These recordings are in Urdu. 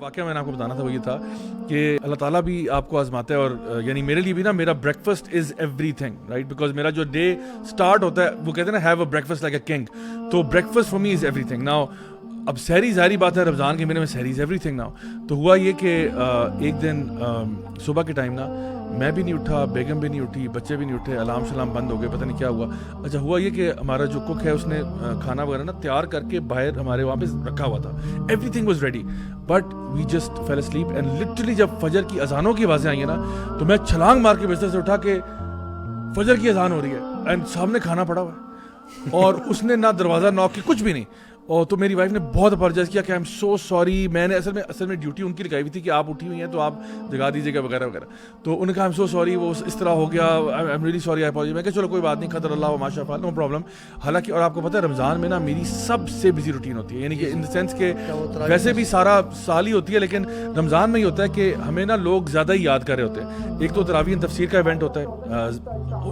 واقعہ میں نے آپ کو بتانا تھا وہ یہ تھا کہ اللہ تعالیٰ بھی آپ کو آزماتا ہے, اور یعنی میرے لیے بھی نا میرا breakfast is every thing right, because میرا جو ڈے اسٹارٹ ہوتا ہے وہ کہتے ہیں نا have a breakfast like a king, تو breakfast for me is everything. Now اب سحری ظاہری بات ہے رمضان کے مہینے میں سحری از ایوری تھنگ. ناؤ تو ہوا یہ کہ ایک دن صبح کے ٹائم نا میں بھی نہیں اٹھا, بیگم بھی نہیں اٹھی, بچے بھی نہیں اٹھے, الارم شلام بند ہو گئے, پتہ نہیں کیا ہوا. اچھا ہوا یہ کہ ہمارا جو کک ہے اس نے کھانا وغیرہ نا تیار کر کے باہر ہمارے وہاں پہ رکھا ہوا تھا, everything was ready, but we just fell asleep. And literally جب فجر کی اذانوں کی آوازیں آئی ہیں نا تو میں چھلانگ مار کے بستر سے اٹھا کہ فجر کی اذان ہو رہی ہے اینڈ سامنے کھانا پڑا ہوا ہے, اور اس نے نہ دروازہ ناک کی کچھ بھی نہیں. اور تو میری وائف نے بہت اپالوجائز کیا کہ آئی ایم سو سوری, میں نے اصل میں ڈیوٹی ان کی لگائی ہوئی تھی کہ آپ اٹھی ہوئی ہیں تو آپ جگا دیجیے گا وغیرہ وغیرہ. تو انہوں نے کہا آئی ایم سو سوری, وہ اس طرح ہو گیا, I am really sorry, I apologise. میں کہا چلو کوئی بات نہیں, قدر اللہ و ما شاء فعل, نو پرابلم. حالانکہ اور آپ کو پتہ ہے رمضان میں نا میری سب سے بزی روٹین ہوتی ہے, یعنی کہ ان دا سینس کہ ویسے بھی سارا سال ہی ہوتی ہے لیکن رمضان میں یہ ہوتا ہے کہ ہمیں نا لوگ زیادہ ہی یاد کر رہے ہوتے ہیں. ایک تو تراویح تفسیر کا ایونٹ ہوتا ہے,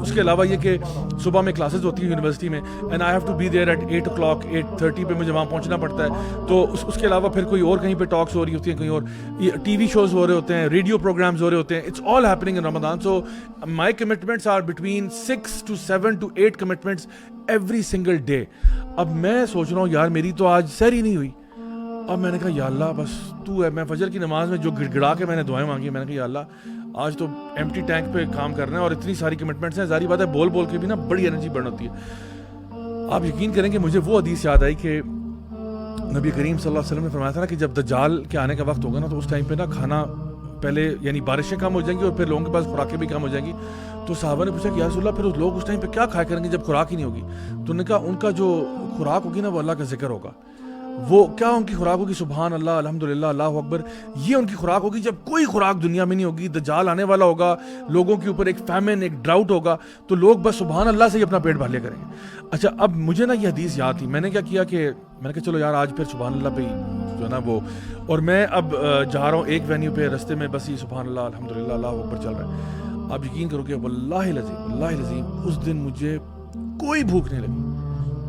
اس کے علاوہ یہ کہ صبح میں کلاسز ہوتی ہیں یونیورسٹی میں, and I have to be there at 8 o'clock 8:30 پہ مجھے وہاں پہنچنا پڑتا ہے. تو اس کے علاوہ پھر کوئی اور کہیں پہ ٹاکس ہو رہی ہوتی ہیں, کہیں اور ٹی وی شوز ہو رہے ہوتے ہیں, ریڈیو پروگرامز ہو رہے ہوتے ہیں. It's all happening in Ramzan. So my commitments are between 6 to 7 to 8 commitments every single day. اب میں سوچ رہا ہوں یار میری تو آج سحری نہیں ہوئی. اب میں نے کہا یا اللہ بس تو ہے. میں فجر کی نماز میں جو گڑ گڑا کے میں نے دعائیں مانگی, میں نے کہا یا اللہ آج تو ایمٹی ٹینک پہ کام کرنا ہے اور اتنی ساری کمٹمنٹس ہیں. ظاہری بات ہے بول بول کے بھی نا بڑی انرجی برن ہوتی ہے. آپ یقین کریں کہ مجھے وہ حدیث یاد آئی کہ نبی کریم صلی اللہ علیہ وسلم نے فرمایا تھا نا کہ جب دجال کے آنے کا وقت ہوگا نا تو اس ٹائم پہ نا کھانا پہلے یعنی بارشیں کم ہو جائیں گی اور پھر لوگوں کے پاس خوراکیں بھی کم ہو جائیں گی. تو صحابہ نے پوچھا کہ یا رسول اللہ پھر لوگ اس ٹائم پہ کیا کھایا کریں گے جب خوراک ہی نہیں ہوگی؟ تو انہوں نے کہا ان کا جو خوراک ہوگی نا وہ اللہ کا ذکر ہوگا. وہ کیا ان کی خوراک ہوگی؟ سبحان اللہ, الحمدللہ, اللہ اکبر. یہ ان کی خوراک ہوگی جب کوئی خوراک دنیا میں نہیں ہوگی, دجال آنے والا ہوگا, لوگوں کے اوپر ایک فیمن ایک ڈراؤٹ ہوگا, تو لوگ بس سبحان اللہ سے ہی اپنا پیٹ بھر لیا کریں گے. اچھا اب مجھے نا یہ حدیث یاد تھی, میں نے کیا کیا کہ میں نے کہا چلو یار آج پھر سبحان اللہ پہ جو ہے نا وہ, اور میں اب جا رہا ہوں ایک وینیو پہ, رستے میں بس یہ سبحان اللہ الحمدللہ اللہ اکبر چل رہا ہے. آپ یقین کرو کہ واللہ العظیم اس دن مجھے کوئی بھوک نہیں لگی,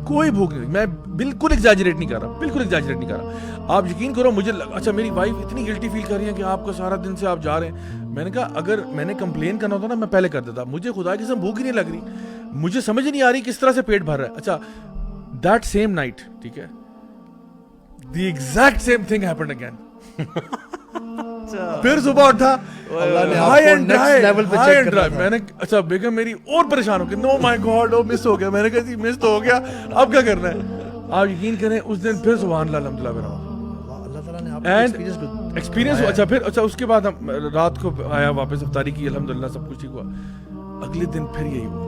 کوئی بھوک نہیں. میں بالکل ایگزیجریٹ نہیں کر رہا, بالکل ایگزیجریٹ نہیں کر رہا. آپ یقین کرو مجھے اچھا میری وائف اتنی گلٹی فیل کر رہی ہے کہ آپ کا سارا دن سے آپ جا رہے ہیں. میں نے کہا اگر میں نے کمپلین کرنا ہوتا نا میں پہلے کر دیتا, مجھے خدا کی قسم بھوک ہی نہیں لگ رہی, مجھے سمجھ نہیں آ رہی کس طرح سے پیٹ بھر رہا ہے. اچھا دیٹ سیم نائٹ, ٹھیک ہے, the exact same thing happened again. پھر صبح اٹھا میں نے, اچھا بیگم میری اور پریشان ہو گئی, نو مائی گاڈ او مس ہو گیا. میں نے کہا جی مس تو ہو گیا, اب کیا کرنا ہے؟ آپ یقین کریں اس دن پھر سبحان اللہ الحمدللہ پہ رہا اینڈ ایکسپیرینس. اچھا پھر اچھا اس کے بعد ہم رات کو آیا واپس افطاری کی, الحمدللہ سب کچھ ٹھیک ہوا. اگلے دن پھر یہی ہوا.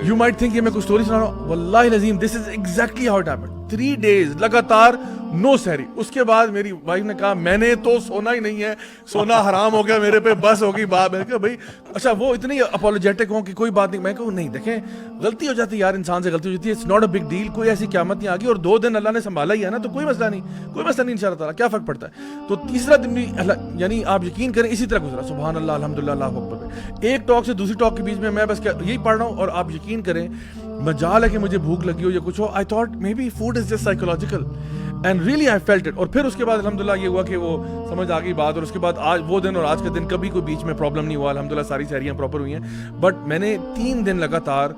You might think کہ میں کوئی سٹوری سنا رہا ہوں, واللہ العظیم this is exactly how it happened. 3 days لگاتار نو سحری. اس کے بعد میری وائف نے کہا میں نے تو سونا ہی نہیں ہے, سونا حرام ہو گیا میرے پہ, بس ہوگی بات. میں نے کہا بھائی اچھا وہ اتنی اپولوجیٹک ہوں کہ کوئی بات نہیں. میں کہوں نہیں دیکھیں غلطی ہو جاتی ہے یار, انسان سے غلطی ہو جاتی ہے, it's not a big deal, کوئی ایسی قیامت نہیں آگی, اور 2 دن اللہ نے سنبھالا ہی ہے نا تو کوئی مسئلہ نہیں, کوئی مسئلہ نہیں انشاءاللہ تعالیٰ, کیا فرق پڑتا ہے. تو تیسرا دن بھی یعنی آپ یقین کریں اسی طرح گزرا, سبحان اللہ الحمدللہ اللہ اکبر. ایک ٹاک سے دوسری ٹاک کے بیچ میں بس یہی پڑھ رہا ہوں, اور آپ یقین کریں مجال ہے کہ مجھے بھوک لگی ہو یا کچھ ہو, I thought maybe food is just psychological and really I felt it. اور پھر اس کے بعد الحمدللہ یہ ہوا کہ وہ سمجھ آ گئی بات, اور اس کے بعد آج وہ دن اور آج کا دن کبھی کوئی بیچ میں پرابلم نہیں ہوا, الحمدللہ ساری سحریاں پراپر ہوئی ہیں. بٹ میں نے 3 دن لگاتار